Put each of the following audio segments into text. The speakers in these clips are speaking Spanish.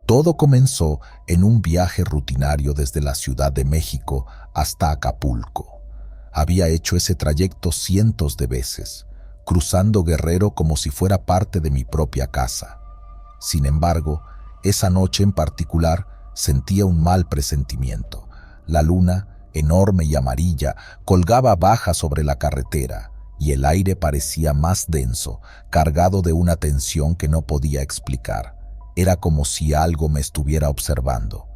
Todo comenzó en un viaje rutinario desde la Ciudad de México hasta Acapulco. Había hecho ese trayecto cientos de veces, cruzando Guerrero como si fuera parte de mi propia casa. Sin embargo, esa noche en particular sentía un mal presentimiento. La luna, enorme y amarilla, colgaba baja sobre la carretera y el aire parecía más denso, cargado de una tensión que no podía explicar. Era como si algo me estuviera observando.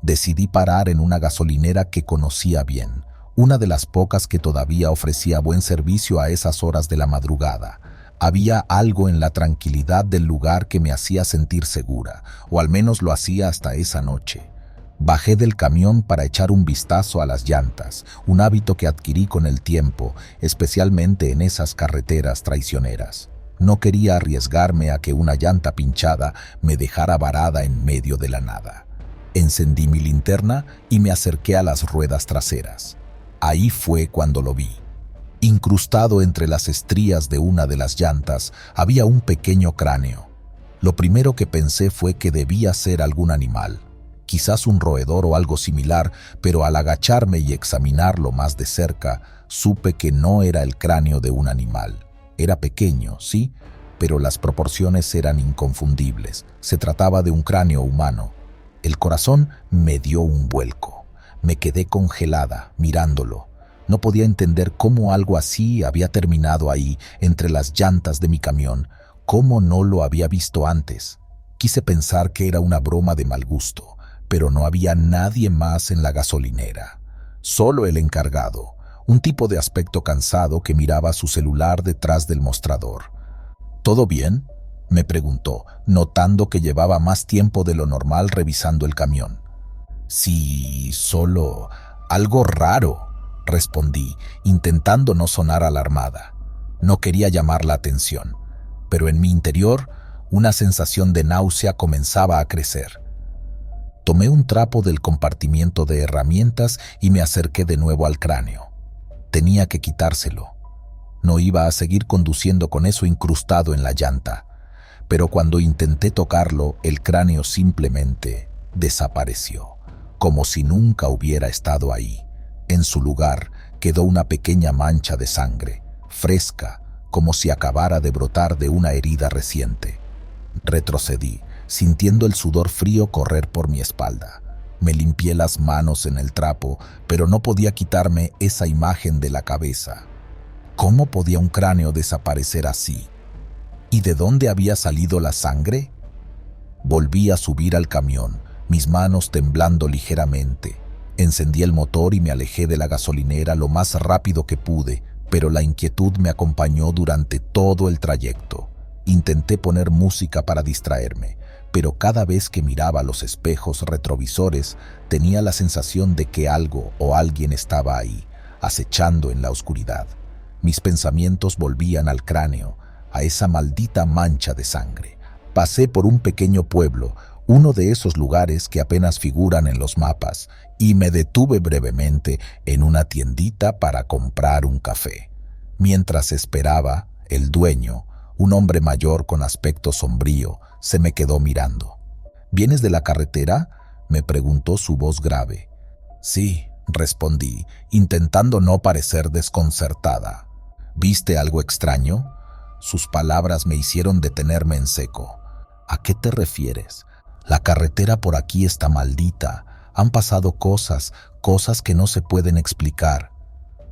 Decidí parar en una gasolinera que conocía bien, una de las pocas que todavía ofrecía buen servicio a esas horas de la madrugada. Había algo en la tranquilidad del lugar que me hacía sentir segura, o al menos lo hacía hasta esa noche. Bajé del camión para echar un vistazo a las llantas, un hábito que adquirí con el tiempo, especialmente en esas carreteras traicioneras. No quería arriesgarme a que una llanta pinchada me dejara varada en medio de la nada. Encendí mi linterna y me acerqué a las ruedas traseras. Ahí fue cuando lo vi. Incrustado entre las estrías de una de las llantas había un pequeño cráneo. Lo primero que pensé fue que debía ser algún animal, quizás un roedor o algo similar, pero al agacharme y examinarlo más de cerca, supe que no era el cráneo de un animal. Era pequeño, sí, pero las proporciones eran inconfundibles. Se trataba de un cráneo humano. El corazón me dio un vuelco. Me quedé congelada, mirándolo. No podía entender cómo algo así había terminado ahí, entre las llantas de mi camión. Cómo no lo había visto antes. Quise pensar que era una broma de mal gusto, pero no había nadie más en la gasolinera. Solo el encargado, un tipo de aspecto cansado que miraba su celular detrás del mostrador. ¿Todo bien?, me preguntó, notando que llevaba más tiempo de lo normal revisando el camión. Sí, solo algo raro, respondí, intentando no sonar alarmada. No quería llamar la atención, pero en mi interior una sensación de náusea comenzaba a crecer. Tomé un trapo del compartimiento de herramientas y me acerqué de nuevo al cráneo. Tenía que quitárselo. No iba a seguir conduciendo con eso incrustado en la llanta, pero cuando intenté tocarlo, el cráneo simplemente desapareció, como si nunca hubiera estado ahí. En su lugar quedó una pequeña mancha de sangre, fresca, como si acabara de brotar de una herida reciente. Retrocedí, sintiendo el sudor frío correr por mi espalda. Me limpié las manos en el trapo, pero no podía quitarme esa imagen de la cabeza. ¿Cómo podía un cráneo desaparecer así? ¿Y de dónde había salido la sangre? Volví a subir al camión, mis manos temblando ligeramente. Encendí el motor y me alejé de la gasolinera lo más rápido que pude, pero la inquietud me acompañó durante todo el trayecto. Intenté poner música para distraerme, pero cada vez que miraba los espejos retrovisores tenía la sensación de que algo o alguien estaba ahí, acechando en la oscuridad. Mis pensamientos volvían al cráneo, a esa maldita mancha de sangre. Pasé por un pequeño pueblo, uno de esos lugares que apenas figuran en los mapas, y me detuve brevemente en una tiendita para comprar un café. Mientras esperaba, el dueño, un hombre mayor con aspecto sombrío, se me quedó mirando. ¿Vienes de la carretera?, me preguntó su voz grave. Sí, respondí, intentando no parecer desconcertada. ¿Viste algo extraño? Sus palabras me hicieron detenerme en seco. ¿A qué te refieres? La carretera por aquí está maldita. Han pasado cosas que no se pueden explicar.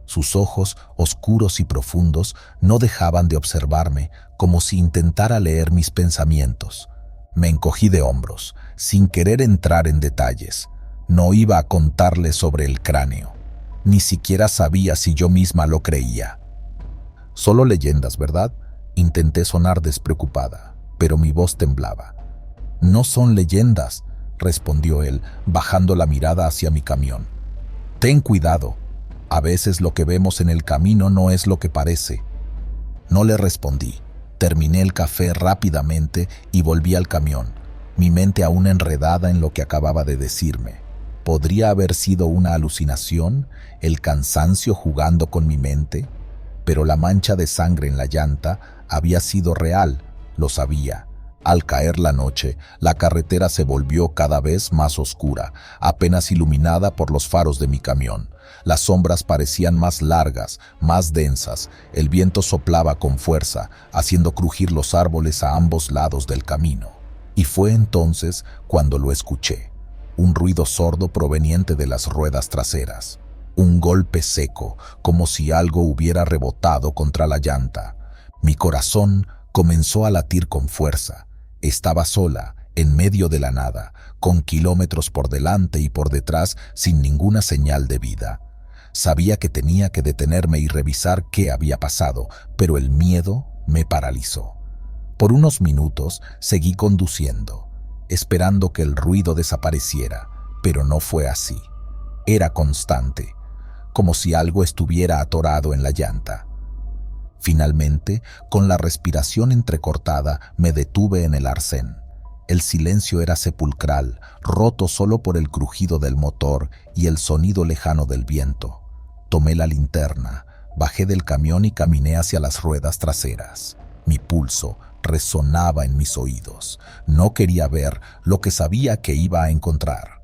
Sus ojos, oscuros y profundos, no dejaban de observarme, como si intentara leer mis pensamientos. Me encogí de hombros, sin querer entrar en detalles. No iba a contarle sobre el cráneo. Ni siquiera sabía si yo misma lo creía. Solo leyendas, ¿verdad? Intenté sonar despreocupada, pero mi voz temblaba. No son leyendas, respondió él, bajando la mirada hacia mi camión. Ten cuidado. A veces lo que vemos en el camino no es lo que parece. No le respondí. Terminé el café rápidamente y volví al camión, mi mente aún enredada en lo que acababa de decirme. ¿Podría haber sido una alucinación, el cansancio jugando con mi mente? Pero la mancha de sangre en la llanta había sido real, lo sabía. Al caer la noche, la carretera se volvió cada vez más oscura, apenas iluminada por los faros de mi camión. Las sombras parecían más largas, más densas. El viento soplaba con fuerza, haciendo crujir los árboles a ambos lados del camino. Y fue entonces cuando lo escuché. Un ruido sordo proveniente de las ruedas traseras. Un golpe seco, como si algo hubiera rebotado contra la llanta. Mi corazón comenzó a latir con fuerza. Estaba sola, en medio de la nada, con kilómetros por delante y por detrás, sin ninguna señal de vida. Sabía que tenía que detenerme y revisar qué había pasado, pero el miedo me paralizó. Por unos minutos seguí conduciendo, esperando que el ruido desapareciera, pero no fue así. Era constante, como si algo estuviera atorado en la llanta. Finalmente, con la respiración entrecortada, me detuve en el arcén. El silencio era sepulcral, roto solo por el crujido del motor y el sonido lejano del viento. Tomé la linterna, bajé del camión y caminé hacia las ruedas traseras. Mi pulso resonaba en mis oídos. No quería ver lo que sabía que iba a encontrar.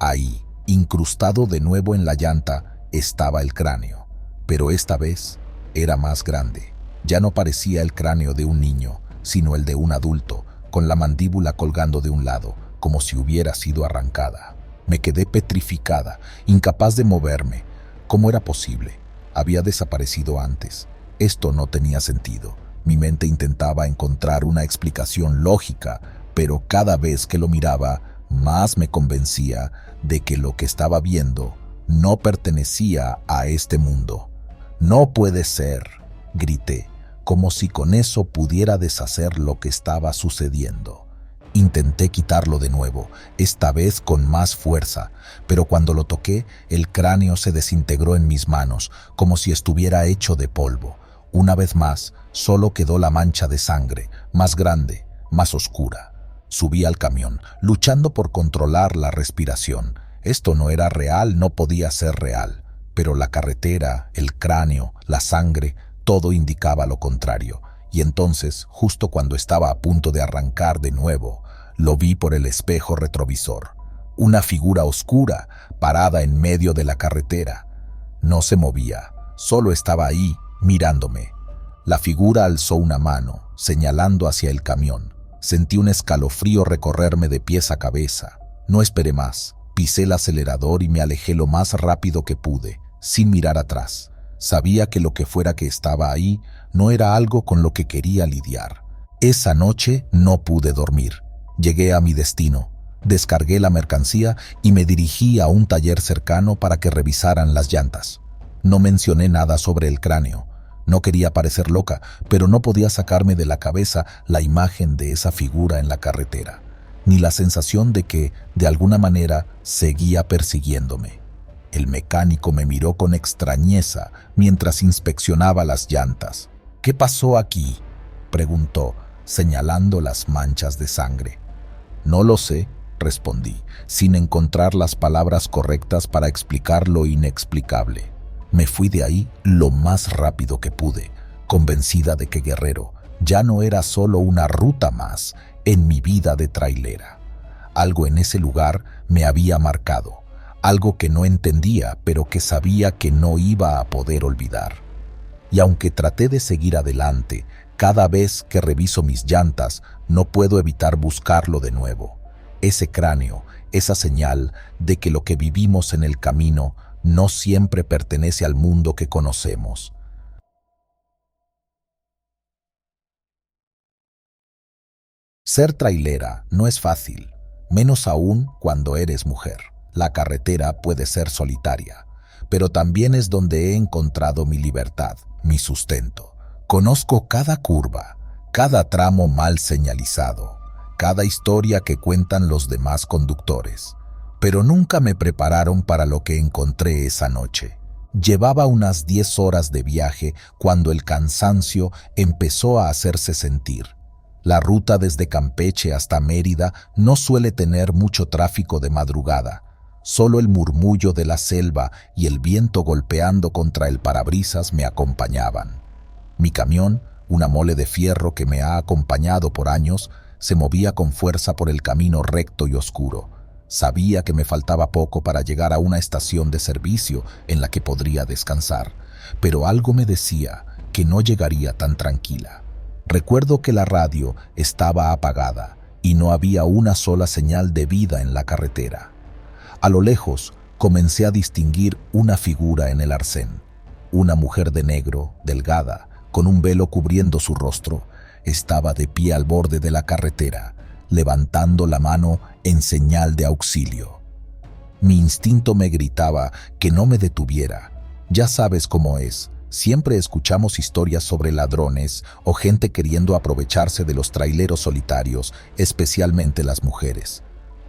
Ahí, incrustado de nuevo en la llanta, estaba el cráneo, pero esta vez era más grande. Ya no parecía el cráneo de un niño, sino el de un adulto, con la mandíbula colgando de un lado, como si hubiera sido arrancada. Me quedé petrificada, incapaz de moverme. ¿Cómo era posible? Había desaparecido antes. Esto no tenía sentido. Mi mente intentaba encontrar una explicación lógica, pero cada vez que lo miraba, más me convencía de que lo que estaba viendo no pertenecía a este mundo. «No puede ser», grité, como si con eso pudiera deshacer lo que estaba sucediendo. Intenté quitarlo de nuevo, esta vez con más fuerza, pero cuando lo toqué, el cráneo se desintegró en mis manos, como si estuviera hecho de polvo. Una vez más, solo quedó la mancha de sangre, más grande, más oscura. Subí al camión, luchando por controlar la respiración. Esto no era real, no podía ser real. Pero la carretera, el cráneo, la sangre, todo indicaba lo contrario. Y entonces, justo cuando estaba a punto de arrancar de nuevo, lo vi por el espejo retrovisor. Una figura oscura, parada en medio de la carretera. No se movía, solo estaba ahí, mirándome. La figura alzó una mano, señalando hacia el camión. Sentí un escalofrío recorrerme de pies a cabeza. No esperé más. Pisé el acelerador y me alejé lo más rápido que pude, sin mirar atrás. Sabía que lo que fuera que estaba ahí no era algo con lo que quería lidiar. Esa noche no pude dormir. Llegué a mi destino, descargué la mercancía y me dirigí a un taller cercano para que revisaran las llantas. No mencioné nada sobre el cráneo. No quería parecer loca, pero no podía sacarme de la cabeza la imagen de esa figura en la carretera, ni la sensación de que, de alguna manera, seguía persiguiéndome. El mecánico me miró con extrañeza mientras inspeccionaba las llantas. «¿Qué pasó aquí?», preguntó, señalando las manchas de sangre. «No lo sé», respondí, sin encontrar las palabras correctas para explicar lo inexplicable. Me fui de ahí lo más rápido que pude, convencida de que Guerrero ya no era solo una ruta más en mi vida de trailera. Algo en ese lugar me había marcado, algo que no entendía, pero que sabía que no iba a poder olvidar. Y aunque traté de seguir adelante, cada vez que reviso mis llantas, no puedo evitar buscarlo de nuevo. Ese cráneo, esa señal de que lo que vivimos en el camino no siempre pertenece al mundo que conocemos. Ser trailera no es fácil, menos aún cuando eres mujer. La carretera puede ser solitaria, pero también es donde he encontrado mi libertad, mi sustento. Conozco cada curva, cada tramo mal señalizado, cada historia que cuentan los demás conductores. Pero nunca me prepararon para lo que encontré esa noche. Llevaba unas 10 horas de viaje cuando el cansancio empezó a hacerse sentir. La ruta desde Campeche hasta Mérida no suele tener mucho tráfico de madrugada. Solo el murmullo de la selva y el viento golpeando contra el parabrisas me acompañaban. Mi camión, una mole de fierro que me ha acompañado por años, se movía con fuerza por el camino recto y oscuro. Sabía que me faltaba poco para llegar a una estación de servicio en la que podría descansar, pero algo me decía que no llegaría tan tranquila. Recuerdo que la radio estaba apagada y no había una sola señal de vida en la carretera. A lo lejos comencé a distinguir una figura en el arcén. Una mujer de negro, delgada, con un velo cubriendo su rostro, estaba de pie al borde de la carretera, levantando la mano en señal de auxilio. Mi instinto me gritaba que no me detuviera. Ya sabes cómo es. Siempre escuchamos historias sobre ladrones o gente queriendo aprovecharse de los traileros solitarios, especialmente las mujeres.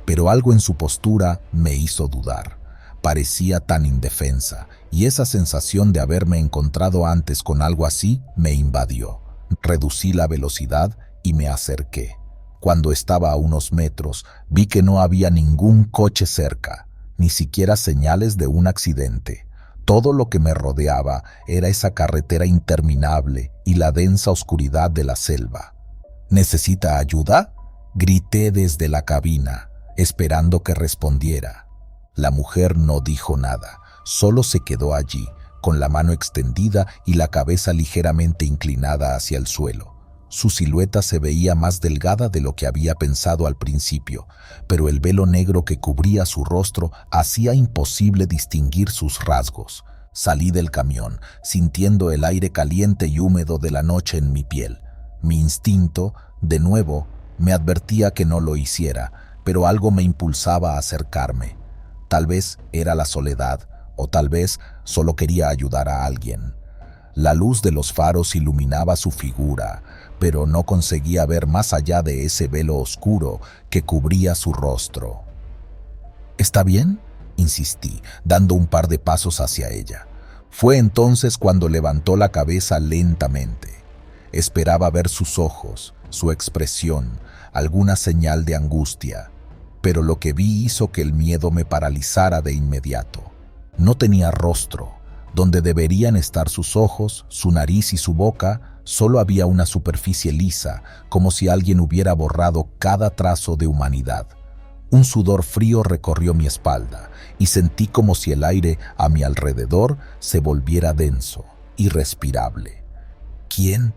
Pero algo en su postura me hizo dudar. Parecía tan indefensa, y esa sensación de haberme encontrado antes con algo así me invadió. Reducí la velocidad y me acerqué. Cuando estaba a unos metros, vi que no había ningún coche cerca, ni siquiera señales de un accidente. Todo lo que me rodeaba era esa carretera interminable y la densa oscuridad de la selva. ¿Necesita ayuda?, grité desde la cabina, esperando que respondiera. La mujer no dijo nada, solo se quedó allí, con la mano extendida y la cabeza ligeramente inclinada hacia el suelo. Su silueta se veía más delgada de lo que había pensado al principio, pero el velo negro que cubría su rostro hacía imposible distinguir sus rasgos. Salí del camión, sintiendo el aire caliente y húmedo de la noche en mi piel. Mi instinto, de nuevo, me advertía que no lo hiciera, pero algo me impulsaba a acercarme. Tal vez era la soledad, o tal vez solo quería ayudar a alguien. La luz de los faros iluminaba su figura, pero no conseguía ver más allá de ese velo oscuro que cubría su rostro. ¿Está bien?, insistí, dando un par de pasos hacia ella. Fue entonces cuando levantó la cabeza lentamente. Esperaba ver sus ojos, su expresión, alguna señal de angustia, pero lo que vi hizo que el miedo me paralizara de inmediato. No tenía rostro. Donde deberían estar sus ojos, su nariz y su boca, solo había una superficie lisa, como si alguien hubiera borrado cada trazo de humanidad. Un sudor frío recorrió mi espalda y sentí como si el aire a mi alrededor se volviera denso, irrespirable. ¿Quién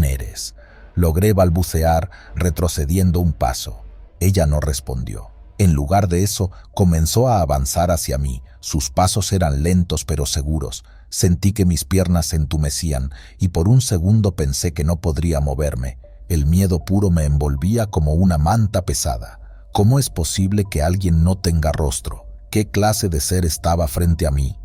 eres?, logré balbucear, retrocediendo un paso. Ella no respondió. En lugar de eso, comenzó a avanzar hacia mí. Sus pasos eran lentos pero seguros. Sentí que mis piernas se entumecían y por un segundo pensé que no podría moverme. El miedo puro me envolvía como una manta pesada. ¿Cómo es posible que alguien no tenga rostro? ¿Qué clase de ser estaba frente a mí?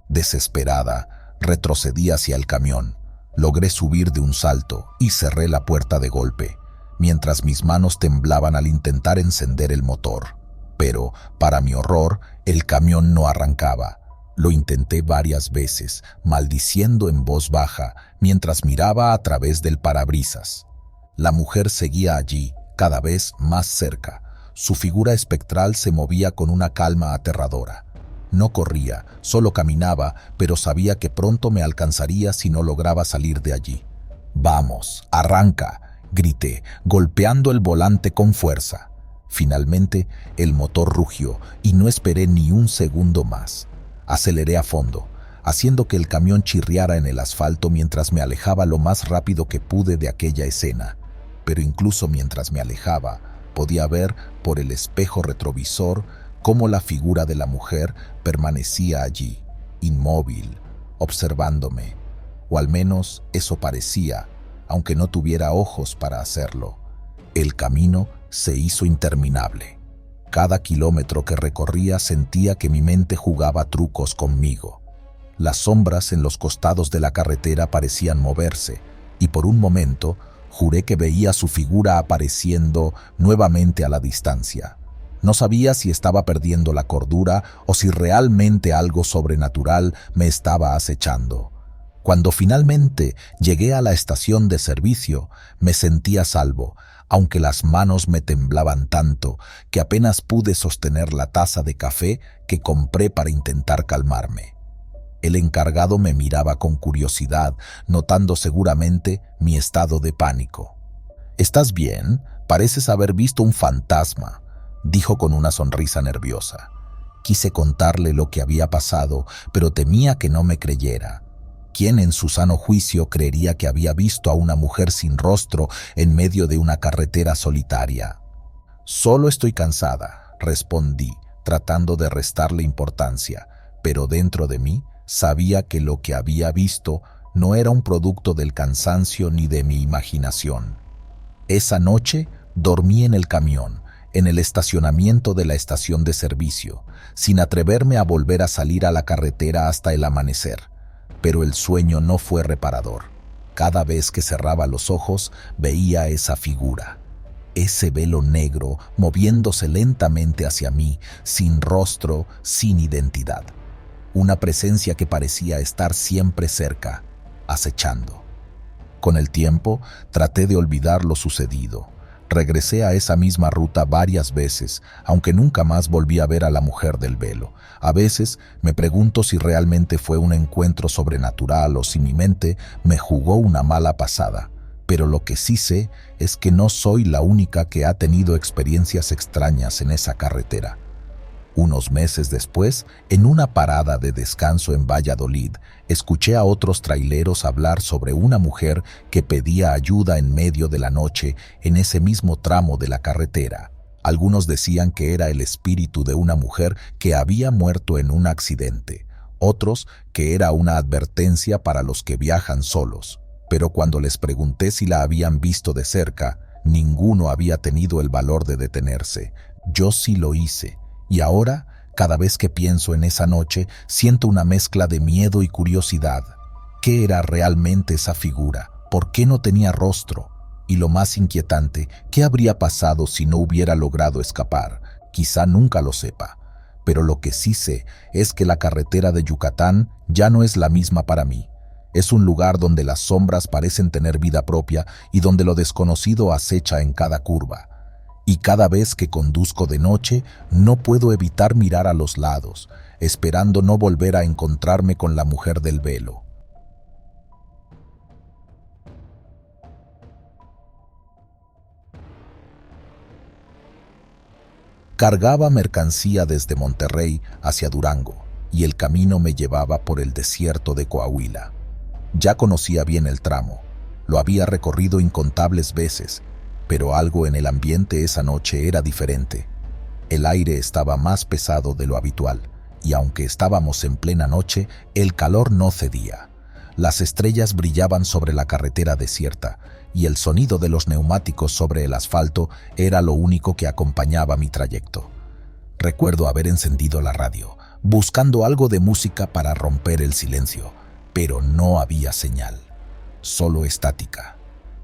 Desesperada, retrocedí hacia el camión. Logré subir de un salto y cerré la puerta de golpe, mientras mis manos temblaban al intentar encender el motor. Pero, para mi horror, el camión no arrancaba. Lo intenté varias veces, maldiciendo en voz baja, mientras miraba a través del parabrisas. La mujer seguía allí, cada vez más cerca. Su figura espectral se movía con una calma aterradora. No corría, solo caminaba, pero sabía que pronto me alcanzaría si no lograba salir de allí. «¡Vamos, arranca!», grité, golpeando el volante con fuerza. Finalmente, el motor rugió y no esperé ni un segundo más. Aceleré a fondo, haciendo que el camión chirriara en el asfalto mientras me alejaba lo más rápido que pude de aquella escena. Pero incluso mientras me alejaba, podía ver por el espejo retrovisor cómo la figura de la mujer permanecía allí, inmóvil, observándome. O al menos eso parecía, aunque no tuviera ojos para hacerlo. El camino se hizo interminable. Cada kilómetro que recorría sentía que mi mente jugaba trucos conmigo. Las sombras en los costados de la carretera parecían moverse, y por un momento juré que veía su figura apareciendo nuevamente a la distancia. No sabía si estaba perdiendo la cordura o si realmente algo sobrenatural me estaba acechando. Cuando finalmente llegué a la estación de servicio, me sentí a salvo, aunque las manos me temblaban tanto que apenas pude sostener la taza de café que compré para intentar calmarme. El encargado me miraba con curiosidad, notando seguramente mi estado de pánico. «¿Estás bien?», Pareces haber visto un fantasma, dijo con una sonrisa nerviosa. Quise contarle lo que había pasado, pero temía que no me creyera. ¿Quién en su sano juicio creería que había visto a una mujer sin rostro en medio de una carretera solitaria? Solo estoy cansada, respondí, tratando de restarle importancia, pero dentro de mí sabía que lo que había visto no era un producto del cansancio ni de mi imaginación. Esa noche dormí en el camión, en el estacionamiento de la estación de servicio, sin atreverme a volver a salir a la carretera hasta el amanecer. Pero el sueño no fue reparador. Cada vez que cerraba los ojos veía esa figura, ese velo negro moviéndose lentamente hacia mí, sin rostro, sin identidad. Una presencia que parecía estar siempre cerca, acechando. Con el tiempo, traté de olvidar lo sucedido. Regresé a esa misma ruta varias veces, aunque nunca más volví a ver a la mujer del velo. A veces me pregunto si realmente fue un encuentro sobrenatural o si mi mente me jugó una mala pasada. Pero lo que sí sé es que no soy la única que ha tenido experiencias extrañas en esa carretera. Unos meses después, en una parada de descanso en Valladolid, escuché a otros traileros hablar sobre una mujer que pedía ayuda en medio de la noche en ese mismo tramo de la carretera. Algunos decían que era el espíritu de una mujer que había muerto en un accidente, otros que era una advertencia para los que viajan solos. Pero cuando les pregunté si la habían visto de cerca, ninguno había tenido el valor de detenerse. Yo sí lo hice. Y ahora, cada vez que pienso en esa noche, siento una mezcla de miedo y curiosidad. ¿Qué era realmente esa figura? ¿Por qué no tenía rostro? Y lo más inquietante, ¿qué habría pasado si no hubiera logrado escapar? Quizá nunca lo sepa. Pero lo que sí sé es que la carretera de Yucatán ya no es la misma para mí. Es un lugar donde las sombras parecen tener vida propia y donde lo desconocido acecha en cada curva. Y cada vez que conduzco de noche, no puedo evitar mirar a los lados, esperando no volver a encontrarme con la mujer del velo. Cargaba mercancía desde Monterrey hacia Durango, y el camino me llevaba por el desierto de Coahuila. Ya conocía bien el tramo, lo había recorrido incontables veces, pero algo en el ambiente esa noche era diferente. El aire estaba más pesado de lo habitual, y aunque estábamos en plena noche, el calor no cedía. Las estrellas brillaban sobre la carretera desierta, y el sonido de los neumáticos sobre el asfalto era lo único que acompañaba mi trayecto. Recuerdo haber encendido la radio, buscando algo de música para romper el silencio, pero no había señal, solo estática.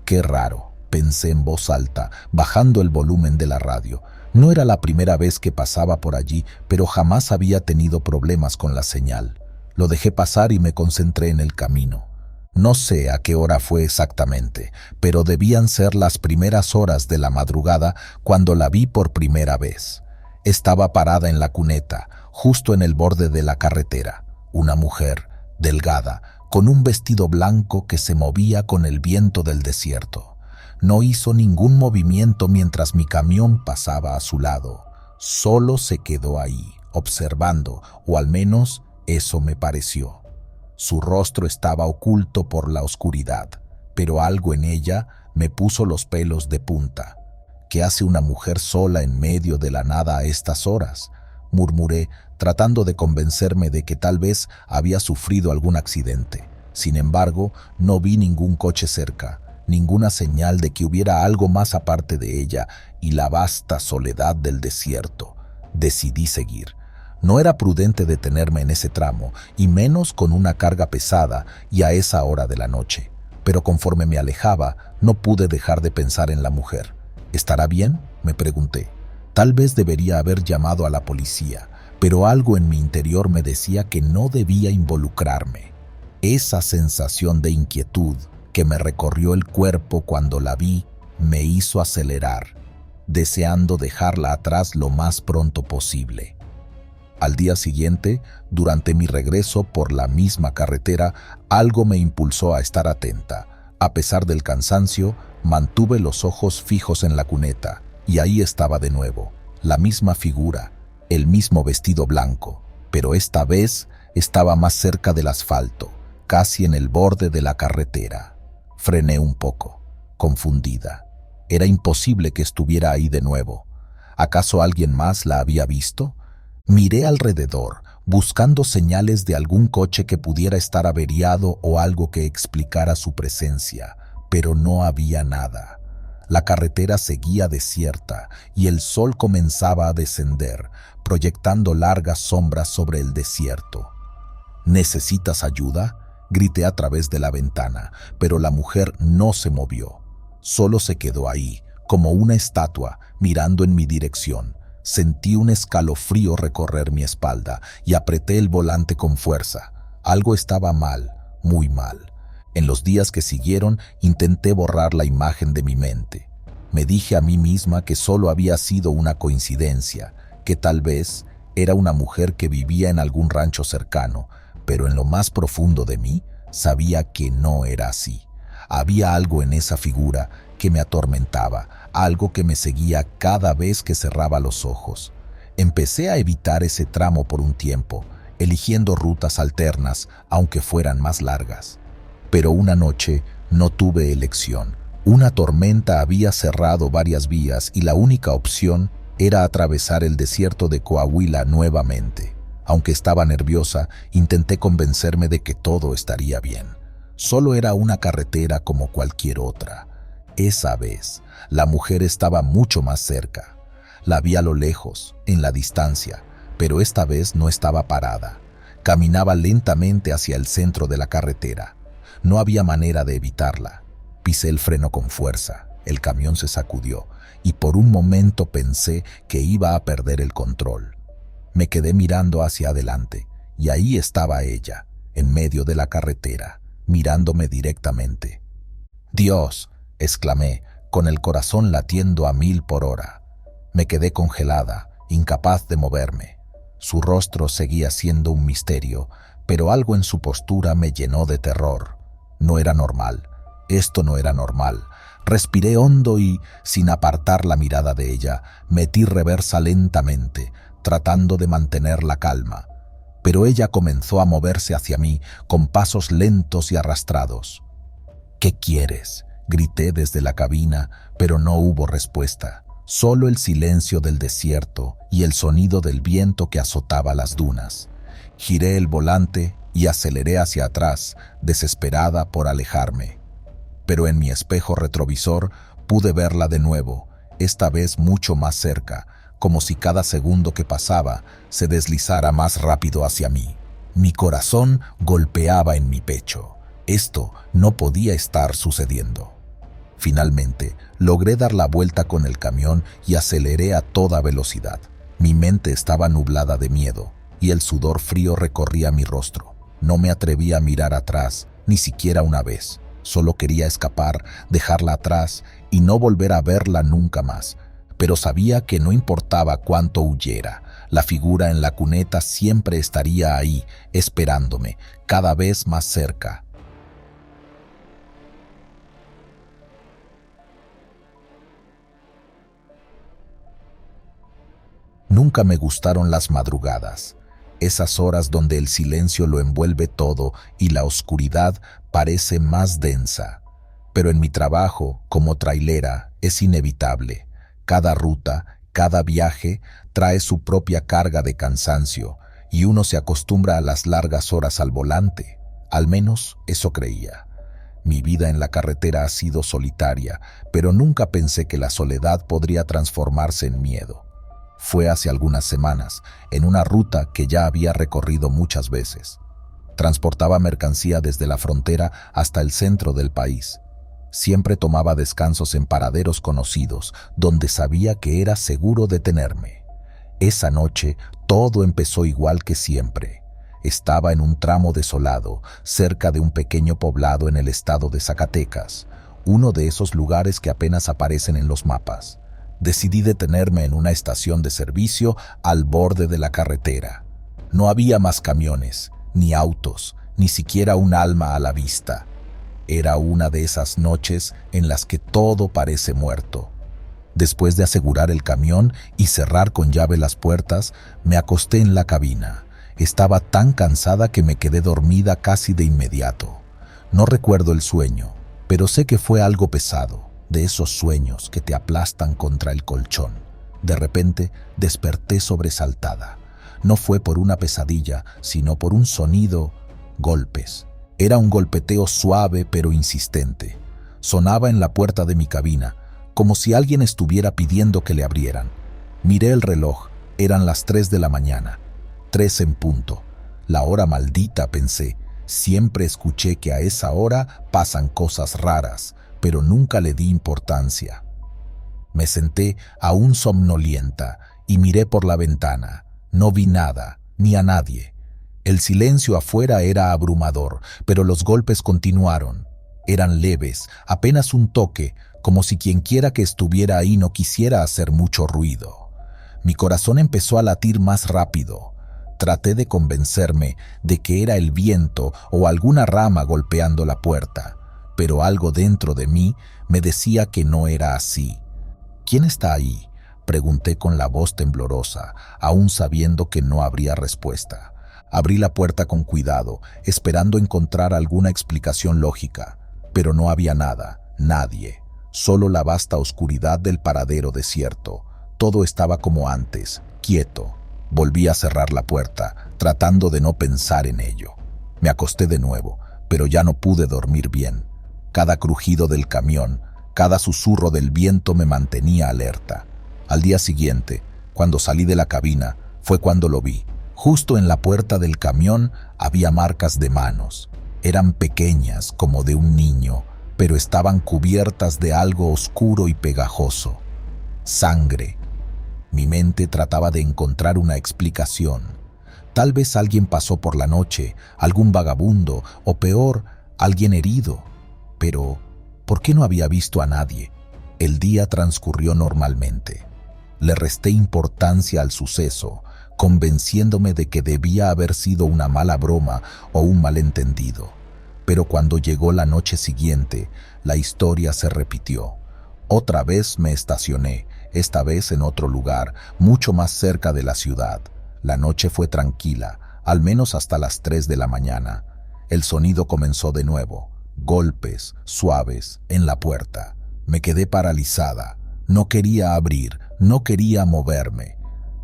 ¡Qué raro!, pensé en voz alta, bajando el volumen de la radio. No era la primera vez que pasaba por allí, pero jamás había tenido problemas con la señal. Lo dejé pasar y me concentré en el camino. No sé a qué hora fue exactamente, pero debían ser las primeras horas de la madrugada cuando la vi por primera vez. Estaba parada en la cuneta, justo en el borde de la carretera. Una mujer, delgada, con un vestido blanco que se movía con el viento del desierto. No hizo ningún movimiento mientras mi camión pasaba a su lado. Solo se quedó ahí, observando, o al menos eso me pareció. Su rostro estaba oculto por la oscuridad, pero algo en ella me puso los pelos de punta. ¿Qué hace una mujer sola en medio de la nada a estas horas?, murmuré, tratando de convencerme de que tal vez había sufrido algún accidente. Sin embargo, no vi ningún coche cerca, ninguna señal de que hubiera algo más aparte de ella y la vasta soledad del desierto. Decidí seguir. No era prudente detenerme en ese tramo, y menos con una carga pesada y a esa hora de la noche. Pero conforme me alejaba, no pude dejar de pensar en la mujer. ¿Estará bien?, me pregunté. Tal vez debería haber llamado a la policía, pero algo en mi interior me decía que no debía involucrarme. Esa sensación de inquietud que me recorrió el cuerpo cuando la vi me hizo acelerar, deseando dejarla atrás lo más pronto posible. Al día siguiente, durante mi regreso por la misma carretera, algo me impulsó a estar atenta. A pesar del cansancio, Mantuve los ojos fijos en la cuneta, y ahí estaba de nuevo, la misma figura, el mismo vestido blanco, pero esta vez estaba más cerca del asfalto, casi en el borde de la carretera. Frené un poco, confundida. Era imposible que estuviera ahí de nuevo. ¿Acaso alguien más la había visto? Miré alrededor, buscando señales de algún coche que pudiera estar averiado o algo que explicara su presencia, pero no había nada. La carretera seguía desierta y el sol comenzaba a descender, proyectando largas sombras sobre el desierto. ¿Necesitas ayuda?, grité a través de la ventana, pero la mujer no se movió. Solo se quedó ahí, como una estatua, mirando en mi dirección. Sentí un escalofrío recorrer mi espalda y apreté el volante con fuerza. Algo estaba mal, muy mal. En los días que siguieron, intenté borrar la imagen de mi mente. Me dije a mí misma que solo había sido una coincidencia, que tal vez era una mujer que vivía en algún rancho cercano, pero en lo más profundo de mí sabía que no era así. Había algo en esa figura que me atormentaba, algo que me seguía cada vez que cerraba los ojos. Empecé a evitar ese tramo por un tiempo, eligiendo rutas alternas, aunque fueran más largas. Pero una noche no tuve elección. Una tormenta había cerrado varias vías y la única opción era atravesar el desierto de Coahuila nuevamente. Aunque estaba nerviosa, intenté convencerme de que todo estaría bien. Solo era una carretera como cualquier otra. Esa vez, la mujer estaba mucho más cerca. La vi a lo lejos, en la distancia, pero esta vez no estaba parada. Caminaba lentamente hacia el centro de la carretera. No había manera de evitarla. Pisé el freno con fuerza, el camión se sacudió y por un momento pensé que iba a perder el control. Me quedé mirando hacia adelante y ahí estaba ella, en medio de la carretera, mirándome directamente. «¡Dios!», exclamé, con el corazón latiendo a 1000 por hora. Me quedé congelada, incapaz de moverme. Su rostro seguía siendo un misterio, pero algo en su postura me llenó de terror. No era normal. Esto no era normal. Respiré hondo y, sin apartar la mirada de ella, metí reversa lentamente, tratando de mantener la calma. Pero ella comenzó a moverse hacia mí con pasos lentos y arrastrados. «¿Qué quieres?», grité desde la cabina, pero no hubo respuesta. Solo el silencio del desierto y el sonido del viento que azotaba las dunas. Giré el volante y aceleré hacia atrás, desesperada por alejarme. Pero en mi espejo retrovisor pude verla de nuevo, esta vez mucho más cerca, como si cada segundo que pasaba se deslizara más rápido hacia mí. Mi corazón golpeaba en mi pecho. Esto no podía estar sucediendo. Finalmente, logré dar la vuelta con el camión y aceleré a toda velocidad. Mi mente estaba nublada de miedo y el sudor frío recorría mi rostro. No me atreví a mirar atrás, ni siquiera una vez. Solo quería escapar, dejarla atrás y no volver a verla nunca más. Pero sabía que no importaba cuánto huyera, la figura en la cuneta siempre estaría ahí, esperándome, cada vez más cerca. Nunca me gustaron las madrugadas, esas horas donde el silencio lo envuelve todo y la oscuridad parece más densa. Pero en mi trabajo, como trailera, es inevitable. Cada ruta, cada viaje trae su propia carga de cansancio y uno se acostumbra a las largas horas al volante. Al menos eso creía. Mi vida en la carretera ha sido solitaria, pero nunca pensé que la soledad podría transformarse en miedo. Fue hace algunas semanas, en una ruta que ya había recorrido muchas veces. Transportaba mercancía desde la frontera hasta el centro del país. Siempre tomaba descansos en paraderos conocidos, donde sabía que era seguro detenerme. Esa noche todo empezó igual que siempre. Estaba en un tramo desolado, cerca de un pequeño poblado en el estado de Zacatecas, uno de esos lugares que apenas aparecen en los mapas. Decidí detenerme en una estación de servicio al borde de la carretera. No había más camiones, ni autos, ni siquiera un alma a la vista. Era una de esas noches en las que todo parece muerto. Después de asegurar el camión y cerrar con llave las puertas, me acosté en la cabina. Estaba tan cansada que me quedé dormida casi de inmediato. No recuerdo el sueño, pero sé que fue algo pesado, de esos sueños que te aplastan contra el colchón. De repente desperté sobresaltada. No fue por una pesadilla, sino por un sonido, golpes. Era un golpeteo suave pero insistente. Sonaba en la puerta de mi cabina, como si alguien estuviera pidiendo que le abrieran. Miré el reloj, eran las 3 de la mañana. 3 en punto. La hora maldita, pensé. Siempre escuché que a esa hora pasan cosas raras, pero nunca le di importancia. Me senté aún somnolienta y miré por la ventana. No vi nada, ni a nadie. El silencio afuera era abrumador, pero los golpes continuaron. Eran leves, apenas un toque, como si quienquiera que estuviera ahí no quisiera hacer mucho ruido. Mi corazón empezó a latir más rápido. Traté de convencerme de que era el viento o alguna rama golpeando la puerta, pero algo dentro de mí me decía que no era así. ¿Quién está ahí?, pregunté con la voz temblorosa, aún sabiendo que no habría respuesta. Abrí la puerta con cuidado, esperando encontrar alguna explicación lógica, pero no había nada, nadie. Solo la vasta oscuridad del paradero desierto. Todo estaba como antes, quieto. Volví a cerrar la puerta, tratando de no pensar en ello. Me acosté de nuevo, pero ya no pude dormir bien. Cada crujido del camión, cada susurro del viento me mantenía alerta. Al día siguiente, cuando salí de la cabina, fue cuando lo vi. Justo en la puerta del camión había marcas de manos. Eran pequeñas, como de un niño, pero estaban cubiertas de algo oscuro y pegajoso. Sangre. Mi mente trataba de encontrar una explicación. Tal vez alguien pasó por la noche, algún vagabundo, o peor, alguien herido. Pero, ¿por qué no había visto a nadie? El día transcurrió normalmente. Le resté importancia al suceso, convenciéndome de que debía haber sido una mala broma o un malentendido. Pero cuando llegó la noche siguiente, la historia se repitió. Otra vez me estacioné, esta vez en otro lugar, mucho más cerca de la ciudad. La noche fue tranquila, al menos hasta las 3 de la mañana. El sonido comenzó de nuevo, golpes suaves en la puerta. Me quedé paralizada. No quería abrir, no quería moverme.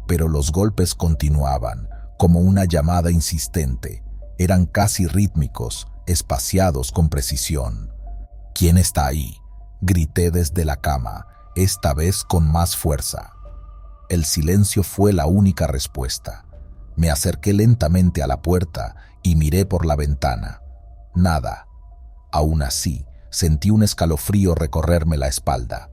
Pero los golpes continuaban, como una llamada insistente. Eran casi rítmicos, espaciados con precisión. ¿Quién está ahí?, grité desde la cama, esta vez con más fuerza. El silencio fue la única respuesta. Me acerqué lentamente a la puerta y miré por la ventana. Nada. Aún así, sentí un escalofrío recorrerme la espalda.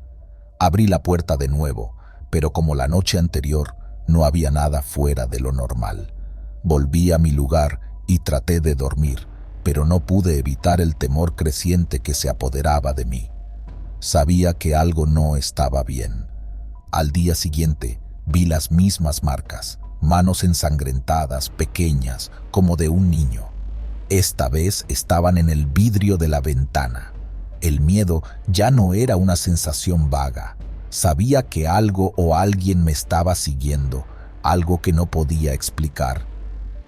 Abrí la puerta de nuevo, pero como la noche anterior, no había nada fuera de lo normal. Volví a mi lugar y traté de dormir, pero no pude evitar el temor creciente que se apoderaba de mí. Sabía que algo no estaba bien. Al día siguiente, vi las mismas marcas, manos ensangrentadas, pequeñas, como de un niño. Esta vez estaban en el vidrio de la ventana. El miedo ya no era una sensación vaga. Sabía que algo o alguien me estaba siguiendo, algo que no podía explicar.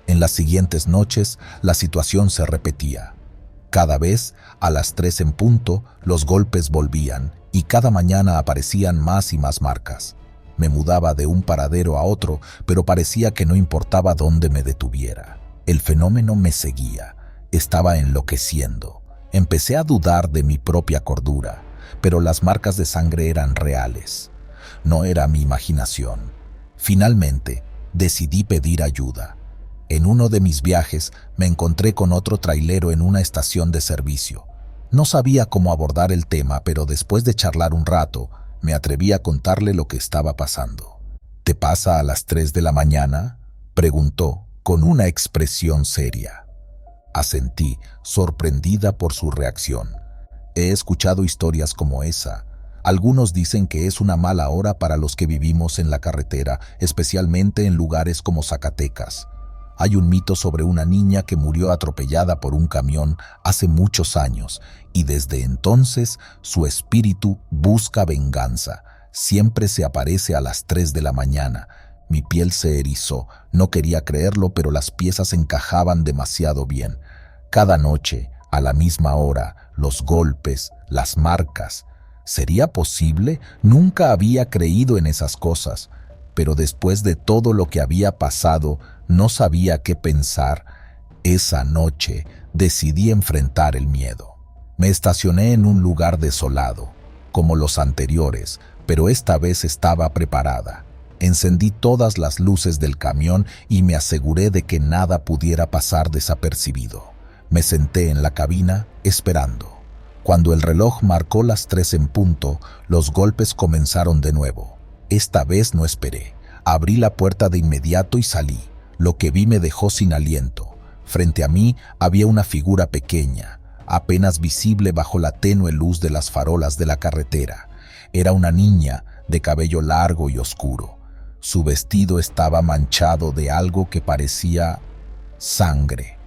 En las siguientes noches, la situación se repetía. Cada vez, a las 3 en punto, los golpes volvían y cada mañana aparecían más y más marcas. Me mudaba de un paradero a otro, pero parecía que no importaba dónde me detuviera. El fenómeno me seguía. Estaba enloqueciendo. Empecé a dudar de mi propia cordura, pero las marcas de sangre eran reales. No era mi imaginación. Finalmente, decidí pedir ayuda. En uno de mis viajes me encontré con otro trailero en una estación de servicio. No sabía cómo abordar el tema, pero después de charlar un rato, me atreví a contarle lo que estaba pasando. ¿Te pasa a las 3 de la mañana?, preguntó con una expresión seria. Asentí, sorprendida por su reacción. He escuchado historias como esa. Algunos dicen que es una mala hora para los que vivimos en la carretera, especialmente en lugares como Zacatecas. Hay un mito sobre una niña que murió atropellada por un camión hace muchos años y desde entonces su espíritu busca venganza. Siempre se aparece a las 3 de la mañana. Mi piel se erizó. No quería creerlo, pero las piezas encajaban demasiado bien. Cada noche, a la misma hora, los golpes, las marcas. ¿Sería posible? Nunca había creído en esas cosas. Pero después de todo lo que había pasado, no sabía qué pensar. Esa noche decidí enfrentar el miedo. Me estacioné en un lugar desolado, como los anteriores, pero esta vez estaba preparada. Encendí todas las luces del camión y me aseguré de que nada pudiera pasar desapercibido. Me senté en la cabina esperando. Cuando el reloj marcó las 3 en punto, los golpes comenzaron de nuevo. Esta vez no esperé. Abrí la puerta de inmediato y salí. Lo que vi me dejó sin aliento. Frente a mí había una figura pequeña, apenas visible bajo la tenue luz de las farolas de la carretera. Era una niña de cabello largo y oscuro. Su vestido estaba manchado de algo que parecía sangre.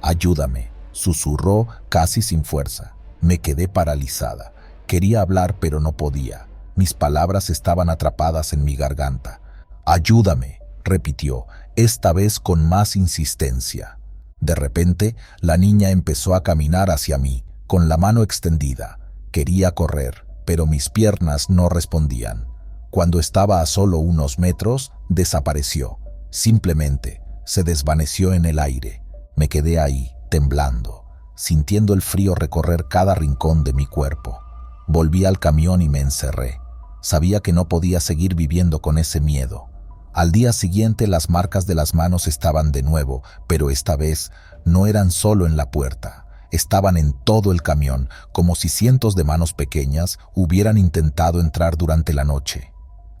«Ayúdame», susurró casi sin fuerza. Me quedé paralizada. Quería hablar, pero no podía. Mis palabras estaban atrapadas en mi garganta. «Ayúdame», repitió, esta vez con más insistencia. De repente, la niña empezó a caminar hacia mí, con la mano extendida. Quería correr, pero mis piernas no respondían. Cuando estaba a solo unos metros, desapareció. Simplemente se desvaneció en el aire. Me quedé ahí, temblando, sintiendo el frío recorrer cada rincón de mi cuerpo. Volví al camión y me encerré. Sabía que no podía seguir viviendo con ese miedo. Al día siguiente las marcas de las manos estaban de nuevo, pero esta vez no eran solo en la puerta. Estaban en todo el camión, como si cientos de manos pequeñas hubieran intentado entrar durante la noche.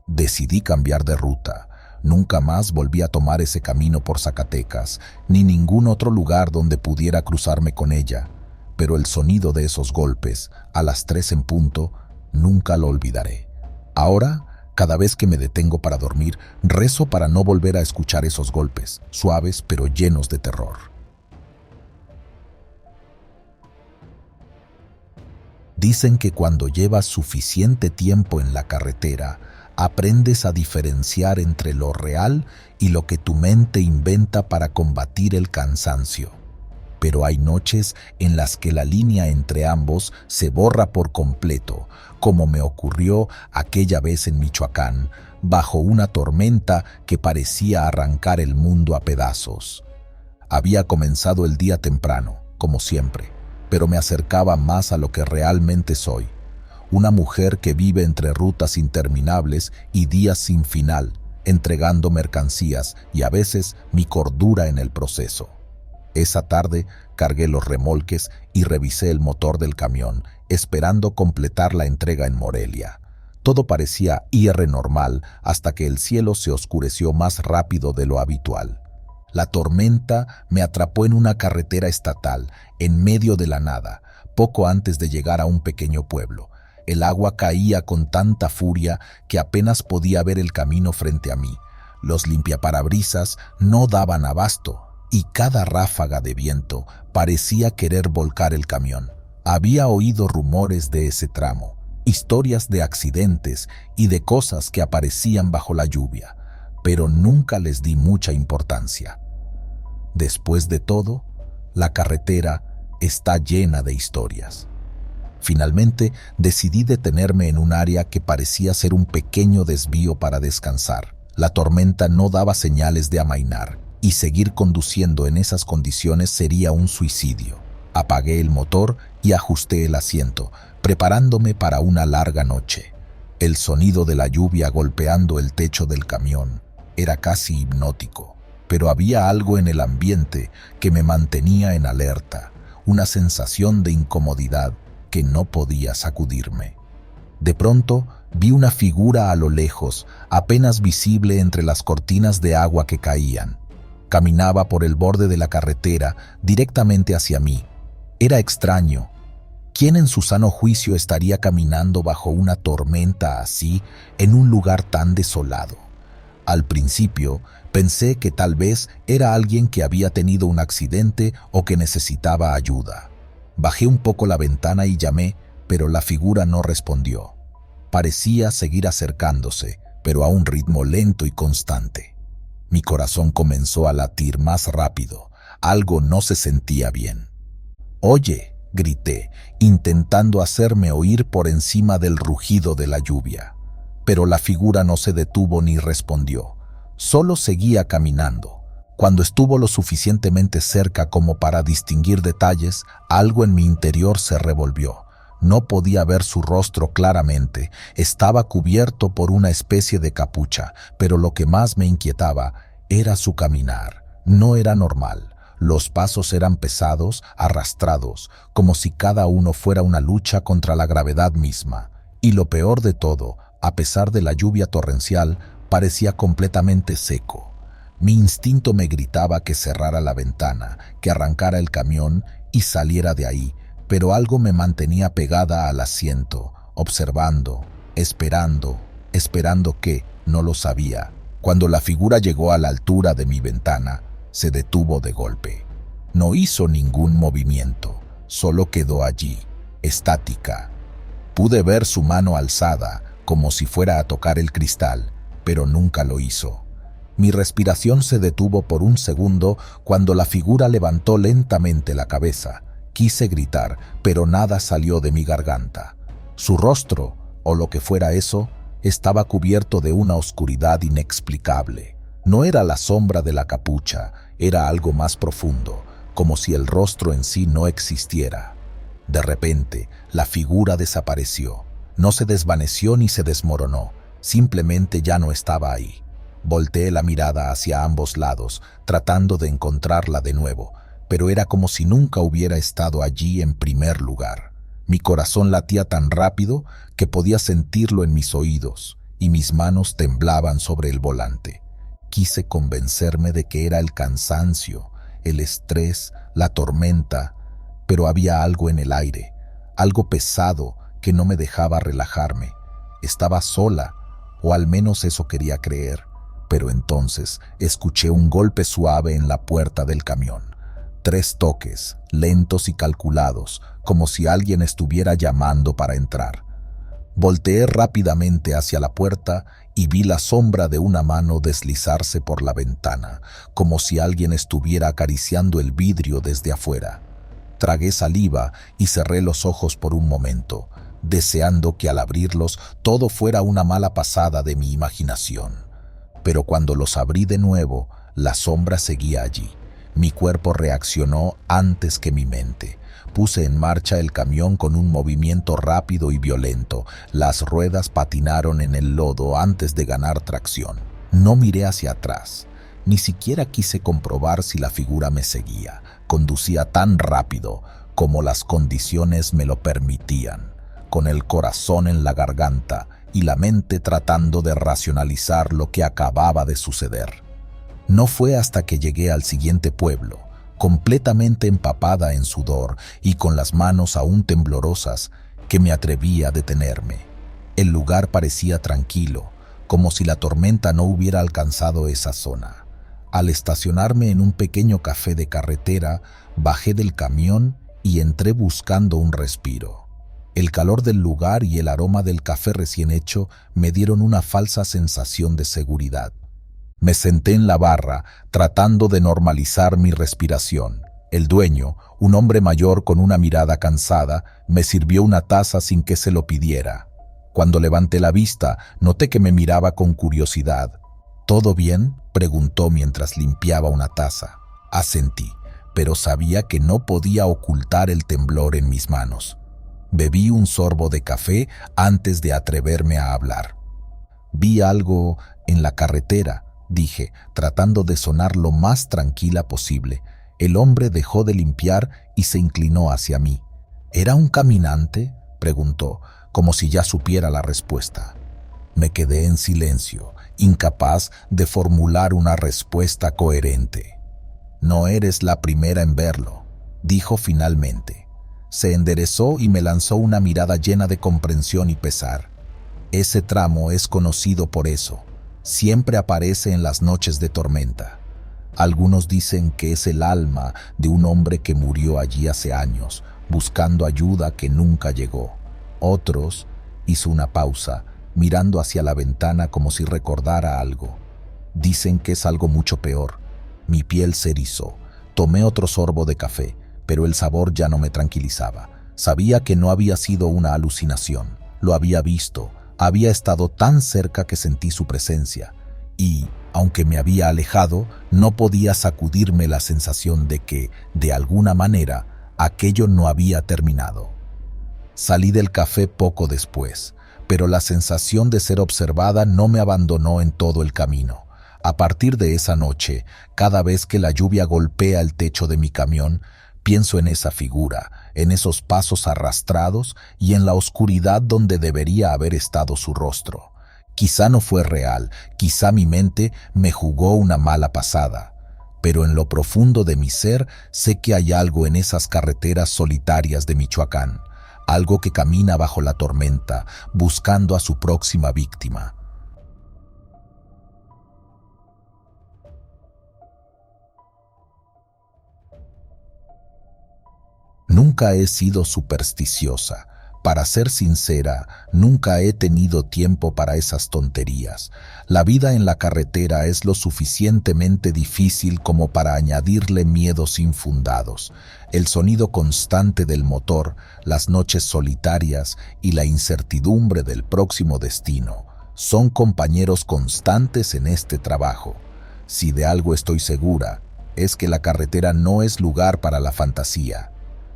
Decidí cambiar de ruta. Nunca más volví a tomar ese camino por Zacatecas, ni ningún otro lugar donde pudiera cruzarme con ella. Pero el sonido de esos golpes, a las 3 en punto, nunca lo olvidaré. Ahora, cada vez que me detengo para dormir, rezo para no volver a escuchar esos golpes, suaves pero llenos de terror. Dicen que cuando llevas suficiente tiempo en la carretera, aprendes a diferenciar entre lo real y lo que tu mente inventa para combatir el cansancio. Pero hay noches en las que la línea entre ambos se borra por completo, como me ocurrió aquella vez en Michoacán, bajo una tormenta que parecía arrancar el mundo a pedazos. Había comenzado el día temprano, como siempre, pero me acercaba más a lo que realmente soy. Una mujer que vive entre rutas interminables y días sin final, entregando mercancías y a veces mi cordura en el proceso. Esa tarde cargué los remolques y revisé el motor del camión, esperando completar la entrega en Morelia. Todo parecía ir normal hasta que el cielo se oscureció más rápido de lo habitual. La tormenta me atrapó en una carretera estatal, en medio de la nada, poco antes de llegar a un pequeño pueblo. El agua caía con tanta furia que apenas podía ver el camino frente a mí. Los limpiaparabrisas no daban abasto y cada ráfaga de viento parecía querer volcar el camión. Había oído rumores de ese tramo, historias de accidentes y de cosas que aparecían bajo la lluvia, pero nunca les di mucha importancia. Después de todo, la carretera está llena de historias. Finalmente, decidí detenerme en un área que parecía ser un pequeño desvío para descansar. La tormenta no daba señales de amainar, y seguir conduciendo en esas condiciones sería un suicidio. Apagué el motor y ajusté el asiento, preparándome para una larga noche. El sonido de la lluvia golpeando el techo del camión era casi hipnótico, pero había algo en el ambiente que me mantenía en alerta, una sensación de incomodidad que no podía sacudirme. De pronto, vi una figura a lo lejos, apenas visible entre las cortinas de agua que caían. Caminaba por el borde de la carretera, directamente hacia mí. Era extraño. ¿Quién en su sano juicio estaría caminando bajo una tormenta así, en un lugar tan desolado? Al principio, pensé que tal vez era alguien que había tenido un accidente o que necesitaba ayuda. Bajé un poco la ventana y llamé, pero la figura no respondió. Parecía seguir acercándose, pero a un ritmo lento y constante. Mi corazón comenzó a latir más rápido. Algo no se sentía bien. «Oye», grité, intentando hacerme oír por encima del rugido de la lluvia. Pero la figura no se detuvo ni respondió. Solo seguía caminando. Cuando estuvo lo suficientemente cerca como para distinguir detalles, algo en mi interior se revolvió. No podía ver su rostro claramente, estaba cubierto por una especie de capucha, pero lo que más me inquietaba era su caminar. No era normal. Los pasos eran pesados, arrastrados, como si cada uno fuera una lucha contra la gravedad misma. Y lo peor de todo, a pesar de la lluvia torrencial, parecía completamente seco. Mi instinto me gritaba que cerrara la ventana, que arrancara el camión y saliera de ahí, pero algo me mantenía pegada al asiento, observando, esperando que, no lo sabía. Cuando la figura llegó a la altura de mi ventana, se detuvo de golpe. No hizo ningún movimiento, solo quedó allí, estática. Pude ver su mano alzada, como si fuera a tocar el cristal, pero nunca lo hizo. Mi respiración se detuvo por un segundo cuando la figura levantó lentamente la cabeza. Quise gritar, pero nada salió de mi garganta. Su rostro, o lo que fuera eso, estaba cubierto de una oscuridad inexplicable. No era la sombra de la capucha, era algo más profundo, como si el rostro en sí no existiera. De repente, la figura desapareció. No se desvaneció ni se desmoronó, simplemente ya no estaba ahí. Volteé la mirada hacia ambos lados, tratando de encontrarla de nuevo, pero era como si nunca hubiera estado allí en primer lugar. Mi corazón latía tan rápido que podía sentirlo en mis oídos, y mis manos temblaban sobre el volante. Quise convencerme de que era el cansancio, el estrés, la tormenta, pero había algo en el aire, algo pesado que no me dejaba relajarme. Estaba sola, o al menos eso quería creer, pero entonces escuché un golpe suave en la puerta del camión. 3 toques, lentos y calculados, como si alguien estuviera llamando para entrar. Volteé rápidamente hacia la puerta y vi la sombra de una mano deslizarse por la ventana, como si alguien estuviera acariciando el vidrio desde afuera. Tragué saliva y cerré los ojos por un momento, deseando que al abrirlos todo fuera una mala pasada de mi imaginación. Pero cuando los abrí de nuevo, la sombra seguía allí. Mi cuerpo reaccionó antes que mi mente. Puse en marcha el camión con un movimiento rápido y violento. Las ruedas patinaron en el lodo antes de ganar tracción. No miré hacia atrás. Ni siquiera quise comprobar si la figura me seguía. Conducía tan rápido como las condiciones me lo permitían, con el corazón en la garganta y la mente tratando de racionalizar lo que acababa de suceder. No fue hasta que llegué al siguiente pueblo, completamente empapada en sudor y con las manos aún temblorosas, que me atreví a detenerme. El lugar parecía tranquilo, como si la tormenta no hubiera alcanzado esa zona. Al estacionarme en un pequeño café de carretera, bajé del camión y entré buscando un respiro. El calor del lugar y el aroma del café recién hecho me dieron una falsa sensación de seguridad. Me senté en la barra, tratando de normalizar mi respiración. El dueño, un hombre mayor con una mirada cansada, me sirvió una taza sin que se lo pidiera. Cuando levanté la vista, noté que me miraba con curiosidad. ¿Todo bien?, preguntó mientras limpiaba una taza. Asentí, pero sabía que no podía ocultar el temblor en mis manos. Bebí un sorbo de café antes de atreverme a hablar. Vi algo en la carretera, dije, tratando de sonar lo más tranquila posible. El hombre dejó de limpiar y se inclinó hacia mí. ¿Era un caminante?, preguntó, como si ya supiera la respuesta. Me quedé en silencio, incapaz de formular una respuesta coherente. «No eres la primera en verlo», dijo finalmente. Se enderezó y me lanzó una mirada llena de comprensión y pesar. «Ese tramo es conocido por eso. siempre aparece en las noches de tormenta. Algunos dicen que es el alma de un hombre que murió allí hace años, buscando ayuda que nunca llegó. Otros, hizo una pausa, mirando hacia la ventana como si recordara algo. Dicen que es algo mucho peor. Mi piel se erizó. Tomé otro sorbo de café, pero el sabor ya no me tranquilizaba. Sabía que no había sido una alucinación. Lo había visto. Había estado tan cerca que sentí su presencia. Y, aunque me había alejado, no podía sacudirme la sensación de que, de alguna manera, aquello no había terminado. Salí del café poco después, pero la sensación de ser observada no me abandonó en todo el camino. A partir de esa noche, cada vez que la lluvia golpea el techo de mi camión, pienso en esa figura, en esos pasos arrastrados y en la oscuridad donde debería haber estado su rostro. Quizá no fue real, quizá mi mente me jugó una mala pasada, pero en lo profundo de mi ser sé que hay algo en esas carreteras solitarias de Michoacán, algo que camina bajo la tormenta, buscando a su próxima víctima. Nunca he sido supersticiosa. Para ser sincera, nunca he tenido tiempo para esas tonterías. La vida en la carretera es lo suficientemente difícil como para añadirle miedos infundados. El sonido constante del motor, las noches solitarias y la incertidumbre del próximo destino son compañeros constantes en este trabajo. Si de algo estoy segura, es que la carretera no es lugar para la fantasía.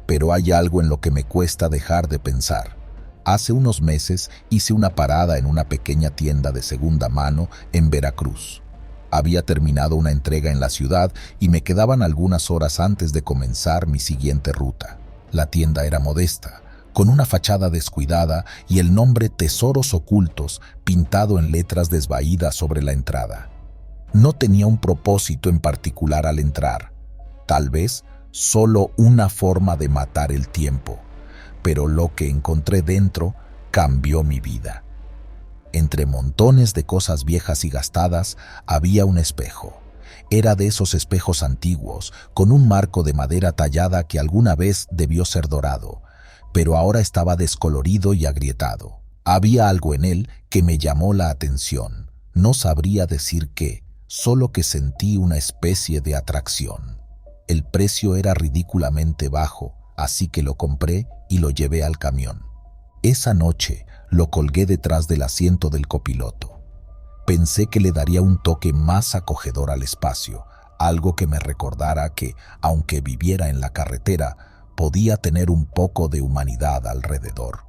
Pero hay algo en lo que me cuesta dejar de pensar. Hace unos meses hice una parada en una pequeña tienda de segunda mano en Veracruz. Había terminado una entrega en la ciudad y me quedaban algunas horas antes de comenzar mi siguiente ruta. La tienda era modesta, con una fachada descuidada y el nombre Tesoros Ocultos pintado en letras desvaídas sobre la entrada. No tenía un propósito en particular al entrar. Tal vez solo una forma de matar el tiempo, pero lo que encontré dentro cambió mi vida. Entre montones de cosas viejas y gastadas había un espejo. Era de esos espejos antiguos, con un marco de madera tallada que alguna vez debió ser dorado, pero ahora estaba descolorido y agrietado. Había algo en él que me llamó la atención. No sabría decir qué, solo que sentí una especie de atracción. El precio era ridículamente bajo, así que lo compré y lo llevé al camión. Esa noche lo colgué detrás del asiento del copiloto. Pensé que le daría un toque más acogedor al espacio, algo que me recordara que, aunque viviera en la carretera, podía tener un poco de humanidad alrededor.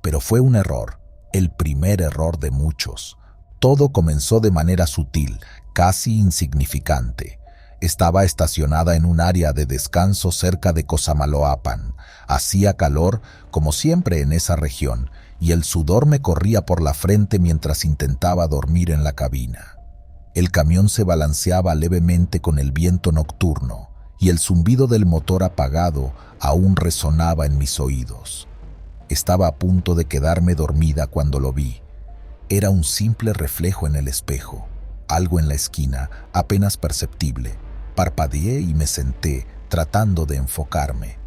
Pero fue un error, el primer error de muchos. Todo comenzó de manera sutil, casi insignificante. Estaba estacionada en un área de descanso cerca de Cosamaloapan. Hacía calor, como siempre en esa región, y el sudor me corría por la frente mientras intentaba dormir en la cabina. El camión se balanceaba levemente con el viento nocturno, y el zumbido del motor apagado aún resonaba en mis oídos. Estaba a punto de quedarme dormida cuando lo vi. Era un simple reflejo en el espejo, algo en la esquina, apenas perceptible. Parpadeé y me senté, tratando de enfocarme.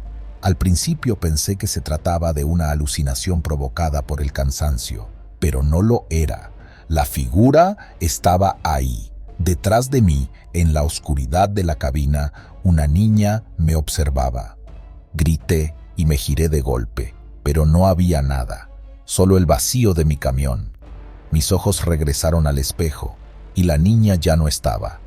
Al principio pensé que se trataba de una alucinación provocada por el cansancio, pero no lo era. La figura estaba ahí. Detrás de mí, en la oscuridad de la cabina, una niña me observaba. Grité y me giré de golpe, pero no había nada, solo el vacío de mi camión. Mis ojos regresaron al espejo y la niña ya no estaba.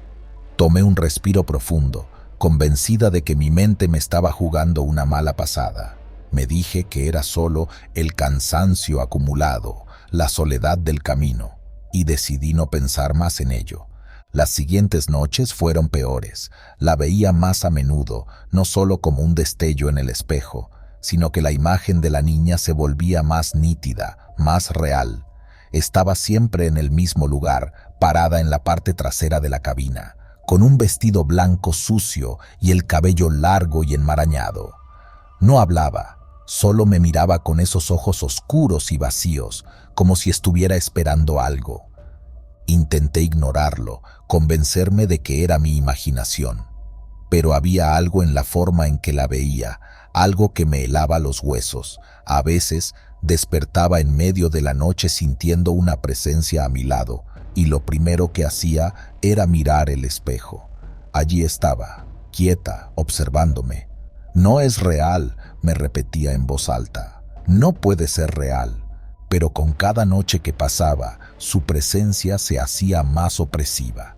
Tomé un respiro profundo, convencida de que mi mente me estaba jugando una mala pasada. Me dije que era solo el cansancio acumulado, la soledad del camino, y decidí no pensar más en ello. Las siguientes noches fueron peores. La veía más a menudo, no solo como un destello en el espejo, sino que la imagen de la niña se volvía más nítida, más real. Estaba siempre en el mismo lugar, parada en la parte trasera de la cabina, con un vestido blanco sucio y el cabello largo y enmarañado. No hablaba, solo me miraba con esos ojos oscuros y vacíos, como si estuviera esperando algo. Intenté ignorarlo, convencerme de que era mi imaginación. Pero había algo en la forma en que la veía, algo que me helaba los huesos. A veces despertaba en medio de la noche sintiendo una presencia a mi lado, y lo primero que hacía era mirar el espejo. Allí estaba, quieta, observándome. No es real, me repetía en voz alta. No puede ser real. Pero con cada noche que pasaba, su presencia se hacía más opresiva.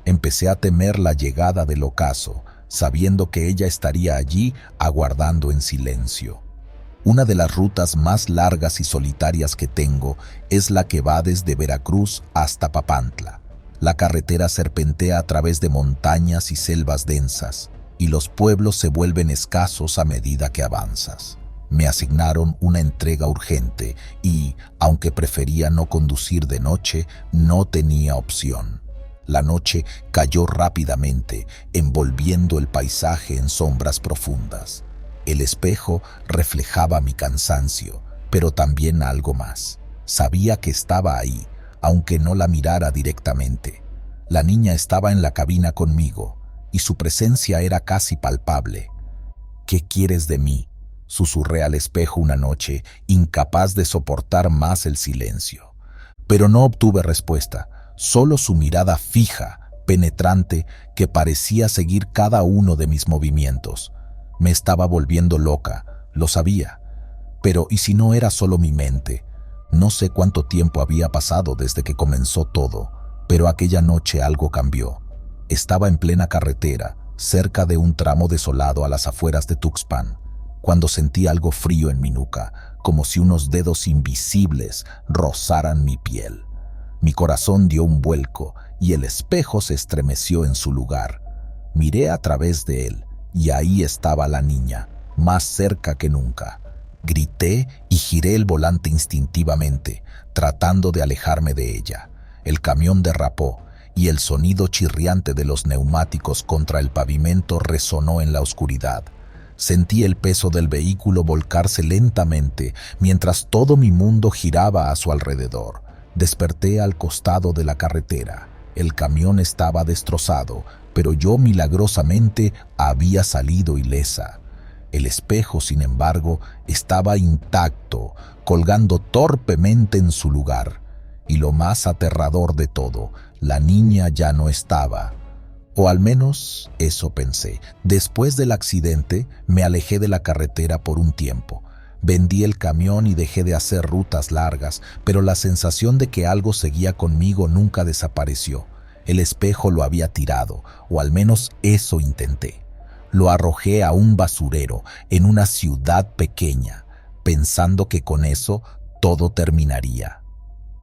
Empecé a temer la llegada del ocaso, sabiendo que ella estaría allí aguardando en silencio. Una de las rutas más largas y solitarias que tengo es la que va desde Veracruz hasta Papantla. La carretera serpentea a través de montañas y selvas densas, y los pueblos se vuelven escasos a medida que avanzas. Me asignaron una entrega urgente y, aunque prefería no conducir de noche, no tenía opción. La noche cayó rápidamente, envolviendo el paisaje en sombras profundas. El espejo reflejaba mi cansancio, pero también algo más. Sabía que estaba ahí, aunque no la mirara directamente. La niña estaba en la cabina conmigo, y su presencia era casi palpable. «¿Qué quieres de mí?», susurré al espejo una noche, incapaz de soportar más el silencio. Pero no obtuve respuesta, solo su mirada fija, penetrante, que parecía seguir cada uno de mis movimientos. Me estaba volviendo loca, lo sabía. Pero ¿y si no era solo mi mente? No sé cuánto tiempo había pasado desde que comenzó todo, pero aquella noche algo cambió. Estaba en plena carretera, cerca de un tramo desolado a las afueras de Tuxpan, cuando sentí algo frío en mi nuca, como si unos dedos invisibles rozaran mi piel. Mi corazón dio un vuelco y el espejo se estremeció en su lugar. Miré a través de él y ahí estaba la niña, más cerca que nunca. Grité y giré el volante instintivamente, tratando de alejarme de ella. El camión derrapó y el sonido chirriante de los neumáticos contra el pavimento resonó en la oscuridad. Sentí el peso del vehículo volcarse lentamente mientras todo mi mundo giraba a su alrededor. Desperté al costado de la carretera. El camión estaba destrozado, pero yo milagrosamente había salido ilesa. El espejo, sin embargo, estaba intacto, colgando torpemente en su lugar. Y lo más aterrador de todo, la niña ya no estaba. O al menos eso pensé. Después del accidente, me alejé de la carretera por un tiempo. Vendí el camión y dejé de hacer rutas largas, pero la sensación de que algo seguía conmigo nunca desapareció. El espejo lo había tirado, o al menos eso intenté. Lo arrojé a un basurero en una ciudad pequeña, pensando que con eso todo terminaría.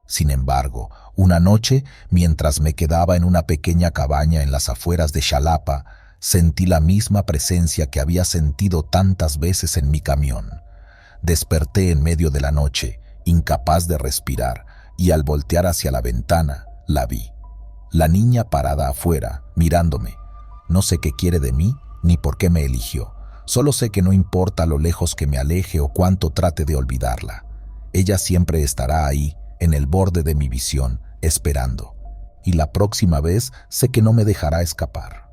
Sin embargo, una noche, mientras me quedaba en una pequeña cabaña en las afueras de Xalapa, sentí la misma presencia que había sentido tantas veces en mi camión. Desperté en medio de la noche, incapaz de respirar, y al voltear hacia la ventana, la vi. La niña parada afuera, mirándome. No sé qué quiere de mí, ni por qué me eligió. Solo sé que no importa lo lejos que me aleje o cuánto trate de olvidarla. Ella siempre estará ahí, en el borde de mi visión, esperando. Y la próxima vez sé que no me dejará escapar.